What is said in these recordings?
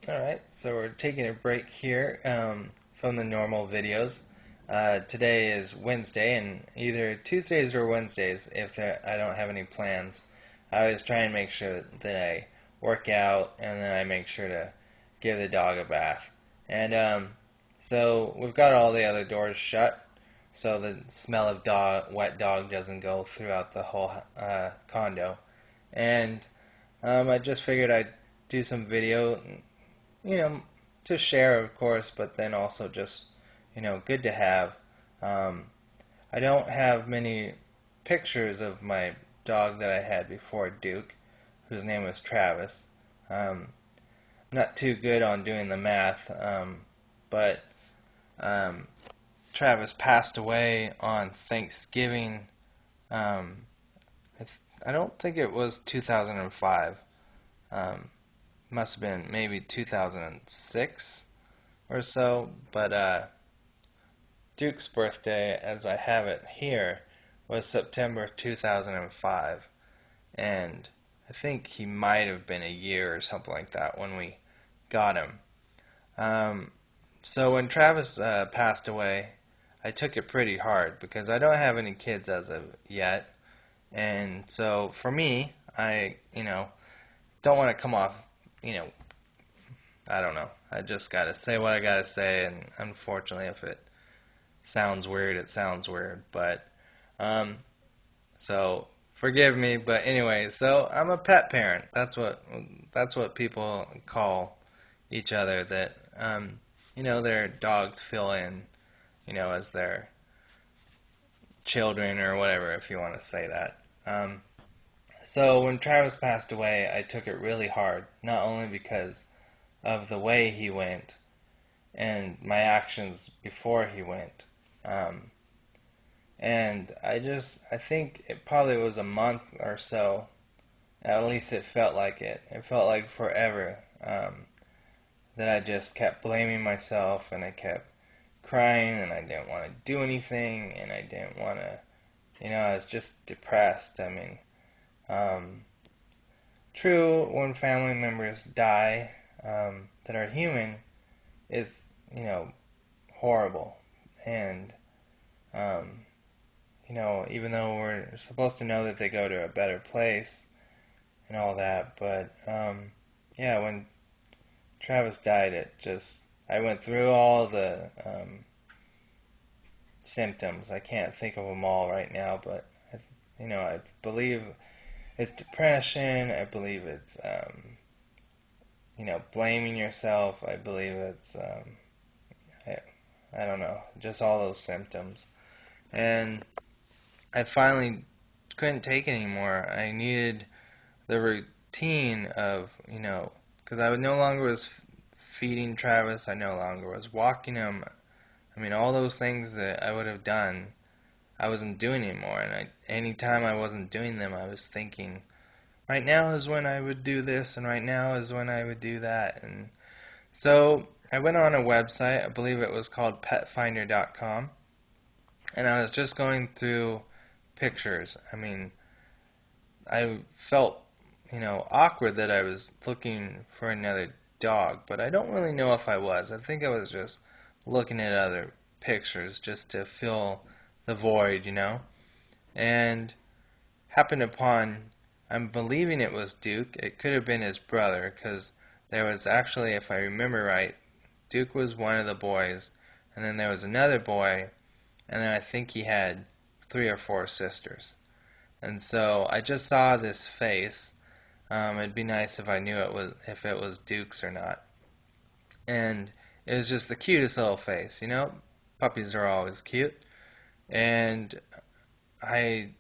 Alright, so we're taking a break here from the normal videos. Today is Wednesday, and either Tuesdays or Wednesdays, if I don't have any plans, I always try and make sure that I work out and then I make sure to give the dog a bath. And so we've got all the other doors shut, so the smell of wet dog doesn't go throughout the whole condo. And I just figured I'd do some video, you know, to share, of course, but then also just, good to have. Um, I don't have many pictures of my dog that I had before Duke, whose name was Travis. Not too good on doing the math, but um, Travis passed away on Thanksgiving. Um, I don't think it was 2005. Um, must have been maybe 2006 or so, but Duke's birthday, as I have it here, was September 2005, and I think he might have been a year or something like that when we got him. Um, so when Travis passed away, I took it pretty hard because I don't have any kids as of yet, and so for me, I don't want to come off, you know, I don't know. I just gotta say what I gotta say, and unfortunately, if it sounds weird, it sounds weird. But um, so forgive me. But anyway, so I'm a pet parent. That's what people call each other. That their dogs fill in, as their children or whatever, if you want to say that. So when Travis passed away, I took it really hard. Not only because of the way he went and my actions before he went. Um, And I think it probably was a month or so. At least it felt like it. It felt like forever. That I just kept blaming myself and I kept crying and I didn't want to do anything and I didn't want to, I was just depressed. I mean, um, true, when family members die that are human, is, you know, horrible. And, um, even though we're supposed to know that they go to a better place and all that, but yeah, when Travis died, I went through all the symptoms. I can't think of them all right now, but I believe it's depression. I believe it's blaming yourself. I believe it's I don't know, just all those symptoms. And I finally couldn't take it anymore. I needed the routine of, because I no longer was feeding Travis, I no longer was walking him. I mean, all those things that I would have done, I wasn't doing anymore. And anytime I wasn't doing them, I was thinking, right now is when I would do this, and right now is when I would do that. And so I went on a website, I believe it was called petfinder.com, and I was just going through pictures. I mean, I felt, awkward that I was looking for another dog, but I don't really know if I was. I think I was just looking at other pictures just to fill the void, and happened upon, I'm believing it was Duke. It could have been his brother, because there was actually, if I remember right, Duke was one of the boys, and then there was another boy, and then I think he had 3 or 4 sisters. And so I just saw this face. It'd be nice if I knew if it was Duke's or not. And it was just the cutest little face, Puppies are always cute. And I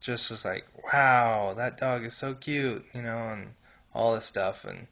just was like, wow, that dog is so cute, and all this stuff. And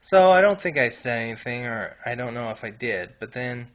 so I don't think I said anything, or I don't know if I did. But then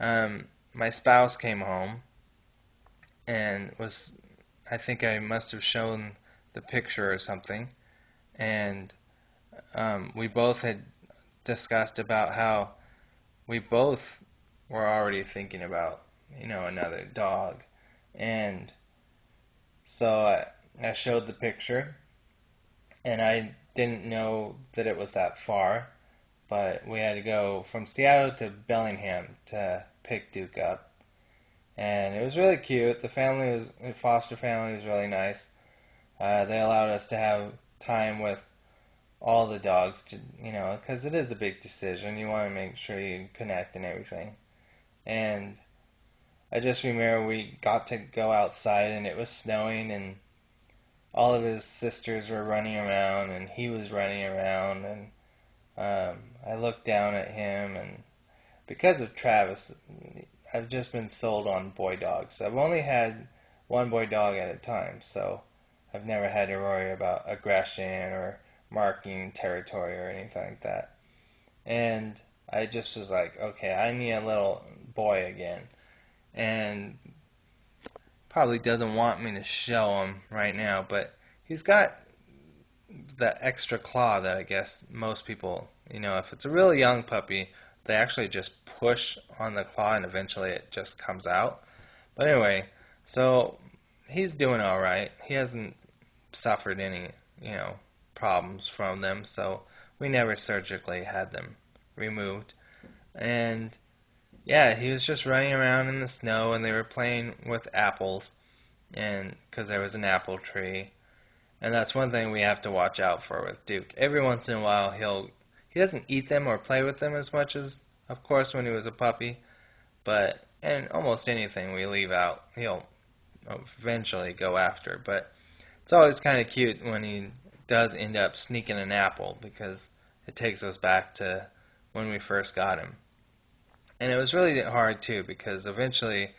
um, my spouse came home and I think I must have shown the picture or something. And we both had discussed about how we both were already thinking about, another dog. And so I showed the picture, and I didn't know that it was that far, but we had to go from Seattle to Bellingham to pick Duke up. And it was really cute. The foster family was really nice. They allowed us to have time with all the dogs, because it is a big decision. You want to make sure you connect and everything. And I just remember we got to go outside and it was snowing and all of his sisters were running around and he was running around and I looked down at him and because of Travis, I've just been sold on boy dogs. I've only had one boy dog at a time, so I've never had to worry about aggression or marking territory or anything like that. And I just was like, okay, I need a little boy again. And probably doesn't want me to show him right now, but he's got the extra claw that I guess most people, if it's a really young puppy, they actually just push on the claw and eventually it just comes out. But anyway, so he's doing all right. He hasn't suffered any, you know, problems from them, so we never surgically had them removed. And yeah, he was just running around in the snow and they were playing with apples and because there was an apple tree. And that's one thing we have to watch out for with Duke. Every once in a while he doesn't eat them or play with them as much as of course when he was a puppy, but and almost anything we leave out, he'll eventually go after. But it's always kind of cute when he does end up sneaking an apple because it takes us back to when we first got him. And it was really hard too because eventually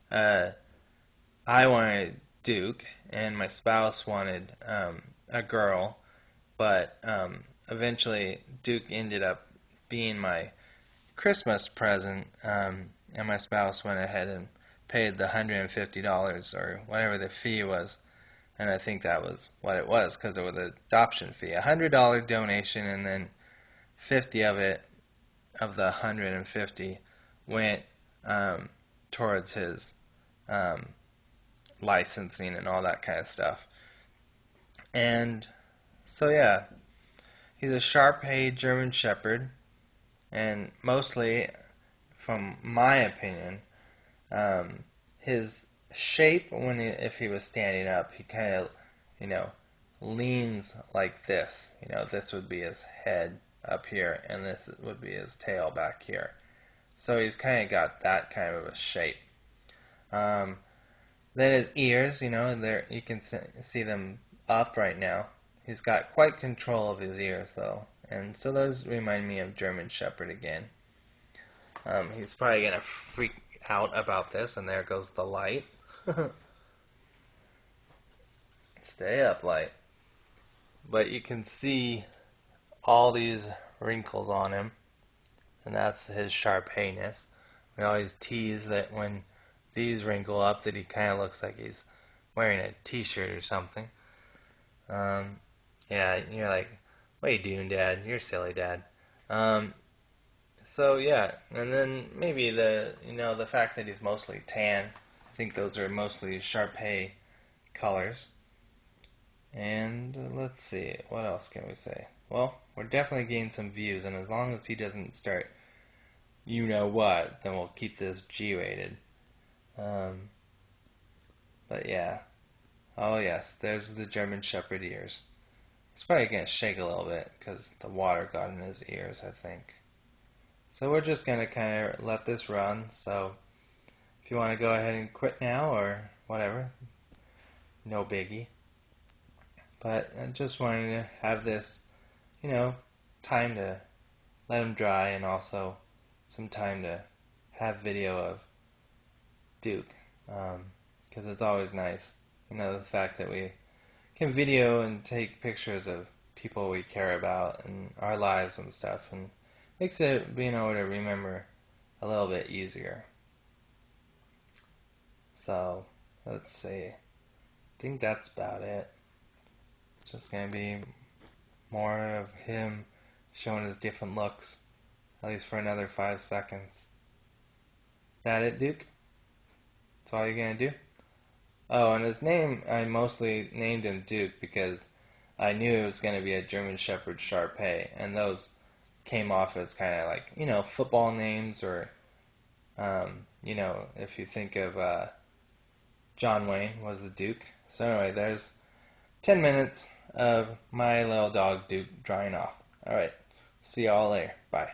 uh, I wanted Duke and my spouse wanted a girl, but eventually Duke ended up being my Christmas present, and my spouse went ahead and paid the $150 or whatever the fee was, and I think that was what it was because it was an adoption fee, $100 donation, and then 50 of the 150 went towards his um, licensing and all that kind of stuff. And so yeah, he's a shar-pei German Shepherd, and mostly, from my opinion, his shape if he was standing up, he kind of, you know, leans like this. This would be his head up here, and this would be his tail back here. So he's kind of got that kind of a shape. Um, then his ears, there you can see them up right now. He's got quite control of his ears though, and so those remind me of German Shepherd again. He's probably gonna freak out about this, and there goes the light. Stay up, light. But you can see all these wrinkles on him, and that's his sharp-ness. We always tease that when these wrinkle up that he kind of looks like he's wearing a t-shirt or something. Yeah, you're like, what are you doing, Dad? You're silly, Dad. Um, so yeah, and then maybe the fact that he's mostly tan. I think those are mostly Shar-Pei colors. And let's see, what else can we say? Well, we're definitely getting some views, and as long as he doesn't start, you know what, then we'll keep this G-rated. Um, but yeah. Oh yes, there's the German Shepherd ears. It's probably gonna shake a little bit because the water got in his ears, I think. So we're just gonna kind of let this run. So if you want to go ahead and quit now or whatever, no biggie. But I just wanted to have this, you know, time to let him dry and also some time to have video of Duke. Because it's always nice, the fact that we can video and take pictures of people we care about and our lives and stuff, and makes it being able to remember a little bit easier. So let's see. I think that's about it. Just gonna be more of him showing his different looks, at least for another 5 seconds. Is that it, Duke? That's all you're gonna do? Oh, and his name, I mostly named him Duke because I knew it was gonna be a German Shepherd Shar-Pei, and those came off as kind of like, football names or, if you think of John Wayne was the Duke. So anyway, there's 10 minutes of my little dog Duke drying off. All right. See y'all later. Bye.